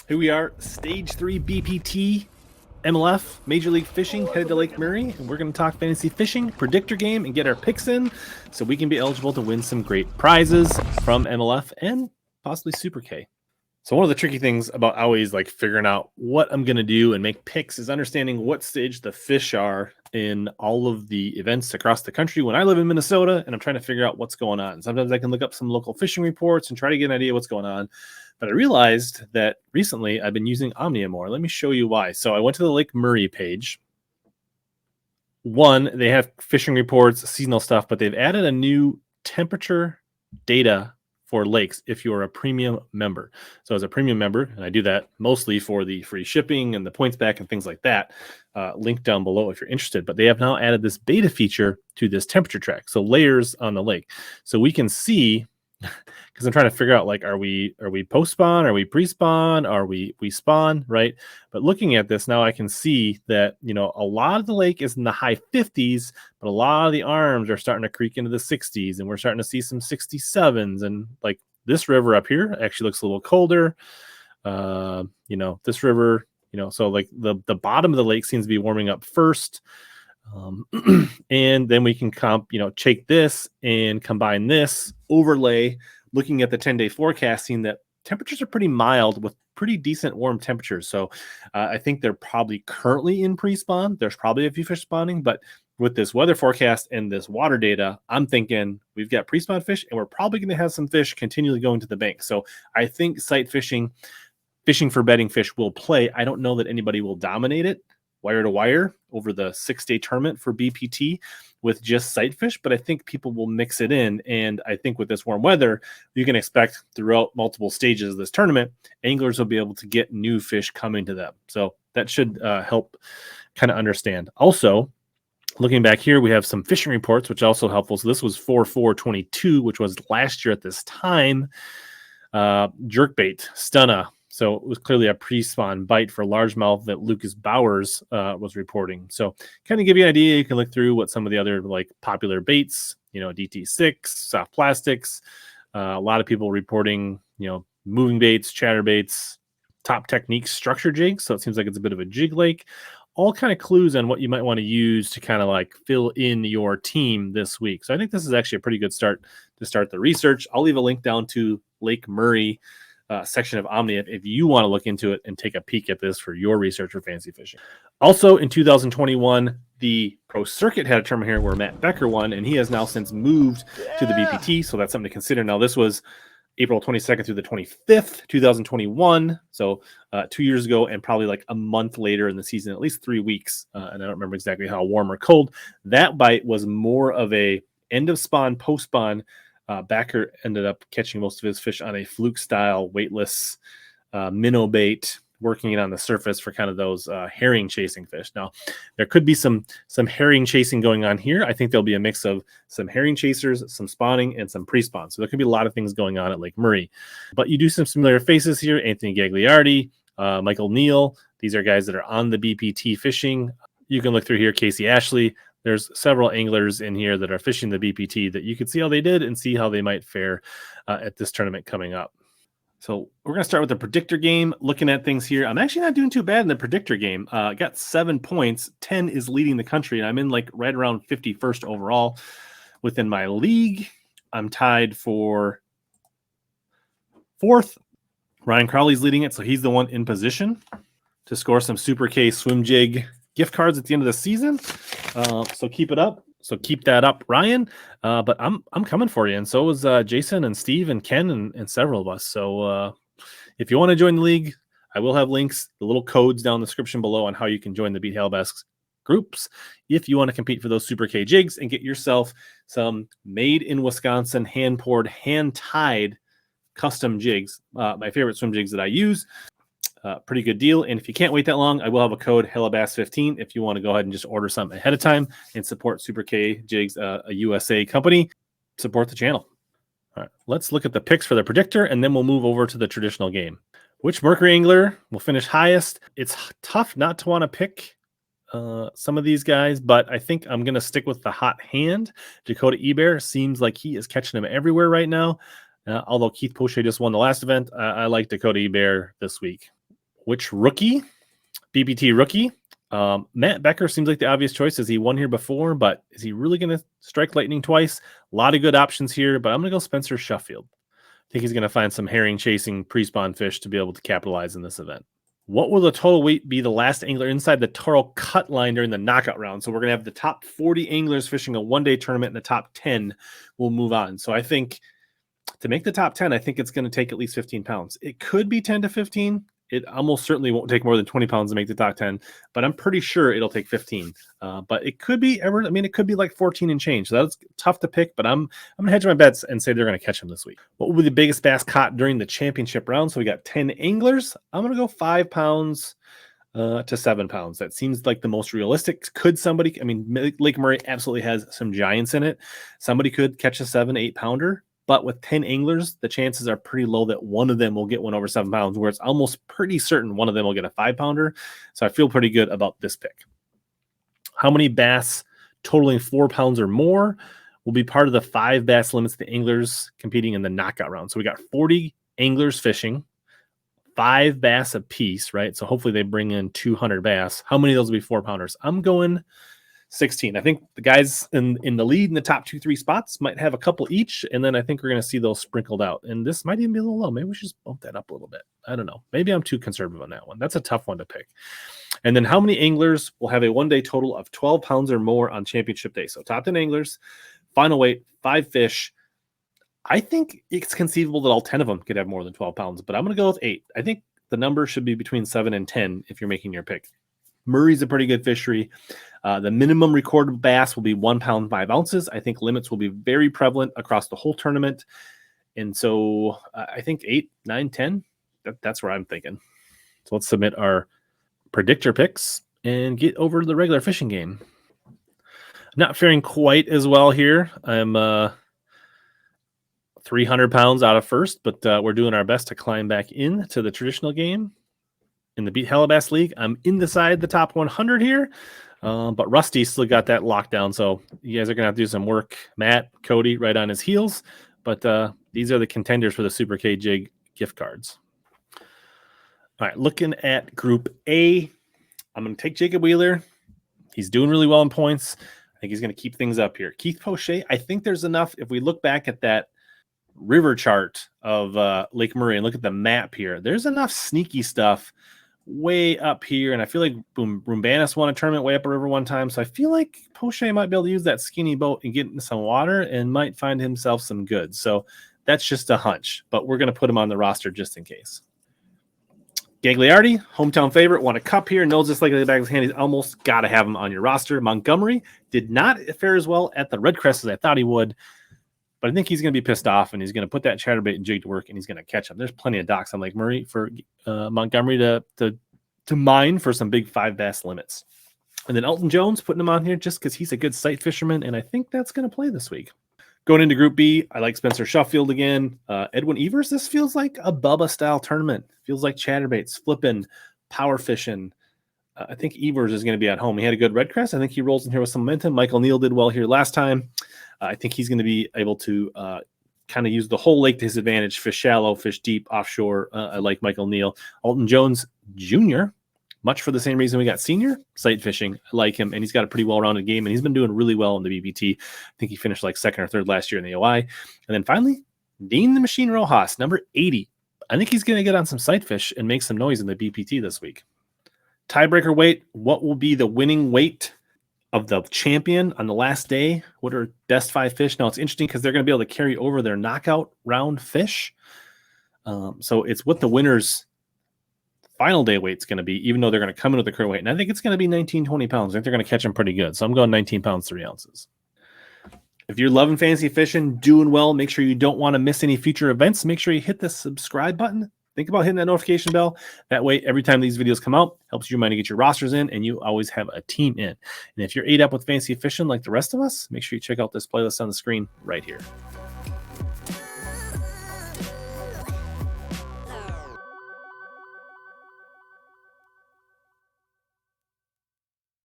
Here we are, Stage 3 BPT MLF Major League Fishing, headed to Lake Murray, and we're going to talk fantasy fishing, predictor game, and get our picks in so we can be eligible to win some great prizes from MLF and possibly Super K. So one of the tricky things about always like figuring out what I'm going to do and make picks is understanding what stage the fish are in all of the events across the country. When I live in Minnesota and I'm trying to figure out what's going on, sometimes I can look up some local fishing reports and try to get an idea what's going on. But I realized that recently I've been using Omnia more. Let me show you why. So I went to the Lake Murray page. One, they have fishing reports, seasonal stuff, but they've added a new temperature data for lakes if you're a premium member. So as a premium member, and I do that mostly for the free shipping and the points back and things like that, link down below if you're interested. But they have now added this beta feature to this temperature track. So layers on the lake. So we can see, because I'm trying to figure out, like, are we post spawn, are we pre-spawn, are we spawn, right? But looking at this now, I can see that, you know, a lot of the lake is in the high 50s, but a lot of the arms are starting to creak into the 60s, and we're starting to see some 67s. And like this river up here actually looks a little colder. You know, this river, you know, so like the bottom of the lake seems to be warming up first. And then we can take this and combine this overlay, looking at the 10-day forecasting, that temperatures are pretty mild with pretty decent warm temperatures. So I think they're probably currently in pre-spawn. There's probably a few fish spawning, but with this weather forecast and this water data, I'm thinking we've got pre-spawn fish, and we're probably going to have some fish continually going to the bank. So I think sight fishing for bedding fish will play. I don't know that anybody will dominate it wire to wire over the 6-day tournament for BPT with just sight fish, but I think people will mix it in. And I think with this warm weather, you can expect throughout multiple stages of this tournament, anglers will be able to get new fish coming to them. So that should help kind of understand. Also, looking back here, we have some fishing reports, which are also helpful. So this was 4/4/22, which was last year at this time. Jerkbait, stunna. So it was clearly a pre-spawn bite for largemouth that Lucas Bowers was reporting. So kind of give you an idea, you can look through what some of the other like popular baits, you know, DT6, soft plastics, a lot of people reporting, you know, moving baits, chatter baits, top techniques, structure jigs. So it seems like it's a bit of a jig lake. All kind of clues on what you might want to use to kind of like fill in your team this week. So I think this is actually a pretty good start to start the research. I'll leave a link down to Lake Murray section of Omnia if you want to look into it and take a peek at this for your research for fancy fishing. Also in 2021, the Pro Circuit had a tournament here where Matt Becker won, and he has now since moved to the BPT. So that's something to consider. Now this was April 22nd through the 25th, 2021. So 2 years ago, and probably like a month later in the season, at least 3 weeks. And I don't remember exactly how warm or cold. That bite was more of a end of spawn, post spawn. Backer ended up catching most of his fish on a Fluke style weightless minnow bait, working it on the surface for kind of those herring chasing fish. Now, there could be some herring chasing going on here. I think there'll be a mix of some herring chasers, some spawning, and some pre-spawn. So there could be a lot of things going on at Lake Murray. But you do some familiar faces here: Anthony Gagliardi, Michael Neal. These are guys that are on the BPT fishing. You can look through here, Casey Ashley. There's several anglers in here that are fishing the BPT that you could see how they did and see how they might fare at this tournament coming up. So we're going to start with the predictor game. Looking at things here, I'm actually not doing too bad in the predictor game. I got 7 points. 10 is leading the country, and I'm in like right around 51st overall within my league. I'm tied for 4th. Ryan Crowley's leading it, so he's the one in position to score some Super K swim jig gift cards at the end of the season. So keep it up. So keep that up, Ryan. But I'm coming for you, and so is Jason and Steve and Ken and several of us. So if you want to join the league, I will have links, the little codes down in the description below on how you can join the Beat HellaBass groups if you want to compete for those Super K jigs and get yourself some made in Wisconsin, hand poured, hand tied custom jigs. My favorite swim jigs that I use. Pretty good deal. And if you can't wait that long, I will have a code HellaBass15 if you want to go ahead and just order something ahead of time and support Super K Jigs, a USA company. Support the channel. All right, let's look at the picks for the predictor, and then we'll move over to the traditional game. Which Mercury angler will finish highest? It's tough not to want to pick some of these guys, but I think I'm going to stick with the hot hand. Dakota Eber seems like he is catching them everywhere right now. Although Keith Poche just won the last event, I like Dakota Eber this week. Which rookie? BPT rookie. Matt Becker seems like the obvious choice. Has he won here before? But is he really going to strike lightning twice? A lot of good options here, but I'm going to go Spencer Sheffield. I think he's going to find some herring chasing pre-spawn fish to be able to capitalize in this event. What will the total weight be the last angler inside the total cut line during the knockout round? So we're going to have the top 40 anglers fishing a one-day tournament, and the top 10 will move on. So I think to make the top 10, I think it's going to take at least 15 pounds. It could be 10 to 15. It almost certainly won't take more than 20 pounds to make the top 10, but I'm pretty sure it'll take 15. But it could be it could be like 14 and change. So that's tough to pick, but I'm going to hedge my bets and say they're going to catch them this week. What will be the biggest bass caught during the championship round? So we got 10 anglers. I'm going to go 5 pounds to 7 pounds. That seems like the most realistic. Could somebody, Lake Murray absolutely has some giants in it. Somebody could catch a 7-8 pounder. But with 10 anglers, the chances are pretty low that one of them will get one over 7 pounds, where it's almost pretty certain one of them will get a 5-pounder. So I feel pretty good about this pick. How many bass totaling 4 pounds or more will be part of the 5 bass limits the anglers competing in the knockout round? So we got 40 anglers fishing, 5 bass apiece, right? So hopefully they bring in 200 bass. How many of those will be 4-pounders? I'm going 16. I think the guys in the lead in the top 2-3 spots might have a couple each, and then I think we're going to see those sprinkled out. And this might even be a little low. Maybe we should just bump that up a little bit. I don't know. Maybe I'm too conservative on that one. That's a tough one to pick. And then how many anglers will have a one-day total of 12 pounds or more on championship day? So top 10 anglers, final weight, 5 fish. I think it's conceivable that all 10 of them could have more than 12 pounds, but I'm going to go with 8. I think the number should be between 7 and 10 if you're making your pick. Murray's a pretty good fishery. The minimum recorded bass will be 1 pound, 5 ounces. I think limits will be very prevalent across the whole tournament. And so I think 8, 9, 10, that's where I'm thinking. So let's submit our predictor picks and get over to the regular fishing game. Not faring quite as well here. I'm 300 pounds out of first, but we're doing our best to climb back into the traditional game. In the HellaBass League, I'm inside the top 100 here, but Rusty still got that lockdown, so you guys are going to have to do some work. Matt, Cody, right on his heels, but these are the contenders for the Super K Jig gift cards. All right, looking at Group A, I'm going to take Jacob Wheeler. He's doing really well in points. I think he's going to keep things up here. Keith Poche, I think there's enough. If we look back at that river chart of Lake Murray and look at the map here, there's enough sneaky stuff way up here, and I feel like Rumbanis won a tournament way up a river one time, so I feel like Poche might be able to use that skinny boat and get into some water and might find himself some goods. So that's just a hunch, but we're going to put him on the roster just in case. Gagliardi, hometown favorite, won a cup here, knows this like the back of his hand. He's almost got to have him on your roster. Montgomery did not fare as well at the Red Crest as I thought he would, but I think he's going to be pissed off, and he's going to put that chatterbait and jig to work, and he's going to catch him. There's plenty of docks on Lake Murray for Montgomery to mine for some big 5 bass limits. And then Elton Jones, putting him on here just because he's a good sight fisherman, and I think that's going to play this week. Going into Group B, I like Spencer Sheffield again. Edwin Evers, this feels like a Bubba-style tournament. Feels like chatterbaits, flipping, power fishing. I think Evers is going to be at home. He had a good red crest. I think he rolls in here with some momentum. Michael Neal did well here last time. I think he's going to be able to kind of use the whole lake to his advantage. Fish shallow, fish deep, offshore. I like Michael Neal. Alton Jones Jr., much for the same reason we got senior, sight fishing. I like him, and he's got a pretty well-rounded game, and he's been doing really well in the BPT. I think he finished like 2nd or 3rd last year in the OI. And then finally, Dean the Machine Rojas, number 80. I think he's going to get on some sight fish and make some noise in the BPT this week. Tiebreaker weight, what will be the winning weight of the champion on the last day? What are best 5 fish? Now, it's interesting because they're going to be able to carry over their knockout round fish. So it's what the winner's final day weight's going to be, even though they're going to come in with the current weight. And I think it's going to be 19, 20 pounds. I think they're going to catch them pretty good. So I'm going 19 pounds, 3 ounces. If you're loving fantasy fishing, doing well, make sure you don't want to miss any future events. Make sure you hit the subscribe button. Think about hitting that notification bell. That way, every time these videos come out, helps you mind to get your rosters in, and you always have a team in. And if you're ate up with fantasy fishing like the rest of us, make sure you check out this playlist on the screen right here.